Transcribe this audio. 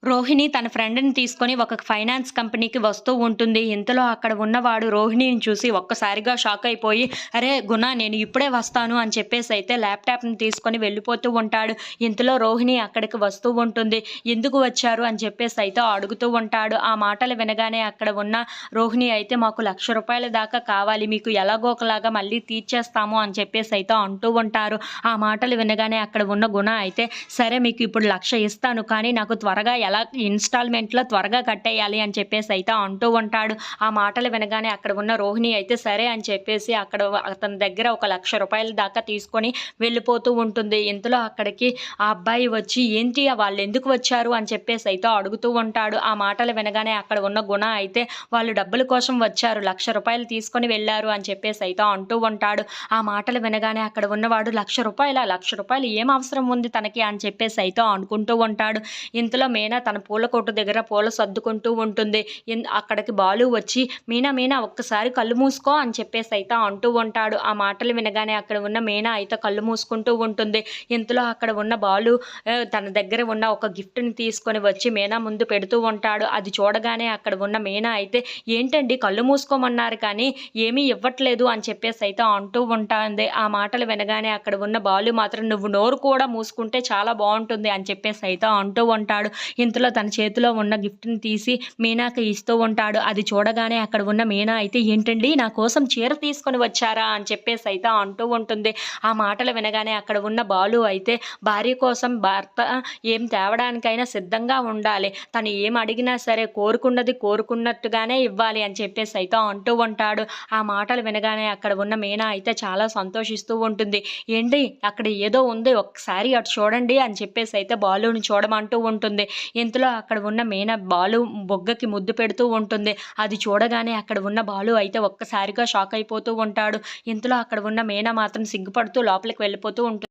రోహిణి తన ఫ్రెండ్‌ని తీసుకొని ఒక ఫైనాన్స్ కంపెనీకి వస్తూ ఉంటుంది. ఇంతలో అక్కడ ఉన్నవాడు రోహిణిని చూసి ఒక్కసారిగా షాక్ అయిపోయి, "అరే! గుణ నేను ఇప్పుడే వస్తాను" అని చెప్పేసైతే ల్యాప్‌టాప్‌ని తీసుకొని వెళ్ళిపోతూ ఉంటాడు. ఇంతలో రోహిణి అక్కడికి వస్తూ ఉంటుంది. "ఎందుకు వచ్చారు?" అని చెప్పేసైతే అడుగుతూ ఉంటాడు. ఆ మాటలు వినగానే అక్కడ ఉన్న రోహిణి అయితే, "మాకు ₹1,00,000 దాకా కావాలి. మీకు ఎలాగో ఒకలాగా మళ్ళీ తీర్చేస్తాము" అని చెప్పేసైతే అంటూ ఉంటారు. ఆ మాటలు వినగానే అక్కడ ఉన్న గుణ అయితే, "సరే మీకు ఇప్పుడు 1,00,000 ఇస్తాను. కానీ నాకు త్వరగా ఎలా ఇన్‌స్టాల్‌మెంట్‌లో త్వరగా కట్టేయాలి" అని చెప్పేసైతే అంటూ ఉంటాడు. ఆ మాటలు వినగానే అక్కడ ఉన్న రోహిణి అయితే సరే అని చెప్పేసి అతని దగ్గర ఒక ₹1,00,000 దాకా తీసుకొని వెళ్ళిపోతూ ఉంటుంది. ఇంతలో అక్కడికి ఆ అబ్బాయి వచ్చి, "ఏంటి వాళ్ళెందుకు వచ్చారు?" అని చెప్పేసైతే అడుగుతూ ఉంటాడు. ఆ మాటలు వినగానే అక్కడ ఉన్న గుణ అయితే, "వాళ్ళు డబ్బుల కోసం వచ్చారు. ₹1,00,000 తీసుకొని వెళ్లారు" అని చెప్పేసైతే అంటూ ఉంటాడు. ఆ మాటలు వినగానే అక్కడ ఉన్నవాడు, ₹1,00,000 ఏం అవసరం ఉంది తనకి అని చెప్పేసైతే అనుకుంటూ ఉంటాడు. ఇంతలో మీనా తన పూల కొట్టు దగ్గర పూలు సర్దుకుంటూ ఉంటుంది. అక్కడికి బాలు వచ్చి, "మీనా మీనా ఒక్కసారి కళ్ళు మూసుకో" అని చెప్పేసైతే అంటూ ఉంటాడు. ఆ మాటలు వినగానే అక్కడ ఉన్న మీనా అయితే కళ్ళు మూసుకుంటూ ఉంటుంది. ఇంతలో అక్కడ ఉన్న బాలు తన దగ్గర ఉన్న ఒక గిఫ్ట్‌ని తీసుకొని వచ్చి మీనా ముందు పెడుతూ ఉంటాడు. అది చూడగానే అక్కడ ఉన్న మీనా అయితే, "ఏంటండి కళ్ళు మూసుకోమన్నారు కానీ ఏమీ ఇవ్వట్లేదు" అని చెప్పేసైతే అంటూ ఉంటాంది. ఆ మాటలు వినగానే అక్కడ ఉన్న బాలు మాత్రం, "నువ్వు నోరు కూడా మూసుకుంటే చాలా బావుంటుంది" అని చెప్పేసైతే అంటూ ఉంటాడు. ఇంతలో తన చేతిలో ఉన్న గిఫ్ట్‌ని తీసి మీనాకి ఇస్తూ ఉంటాడు. అది చూడగానే అక్కడ ఉన్న మీనా అయితే, "ఏంటండి నా కోసం చీర తీసుకొని వచ్చారా?" అని చెప్పేసైతే అంటూ ఉంటుంది. ఆ మాటలు వినగానే అక్కడ ఉన్న బాలు అయితే, భార్య కోసం భర్త ఏం తేవడానికైనా సిద్ధంగా ఉండాలి. తను ఏం అడిగినా సరే కోరుకున్నది కోరుకున్నట్టుగానే ఇవ్వాలి అని చెప్పేసైతే అంటూ ఉంటాడు. ఆ మాటలు వినగానే అక్కడ ఉన్న మీనా అయితే చాలా సంతోషిస్తూ ఉంటుంది. "ఏండి అక్కడ ఏదో ఉంది ఒక్కసారి అటు చూడండి" అని చెప్పేసైతే బాలుని చూడమంటూ ఉంటుంది. ఇంతలో అక్కడ ఉన్న మీనా బాలు బుగ్గకి ముద్దు పెడుతూ ఉంటుంది. అది చూడగానే అక్కడ ఉన్న బాలు అయితే ఒక్కసారిగా షాక్ అయిపోతూ ఉంటాడు. ఇంతలో అక్కడ ఉన్న మీనా మాత్రం సిగ్గుపడుతూ లోపలికి వెళ్ళిపోతూ ఉంటుంది.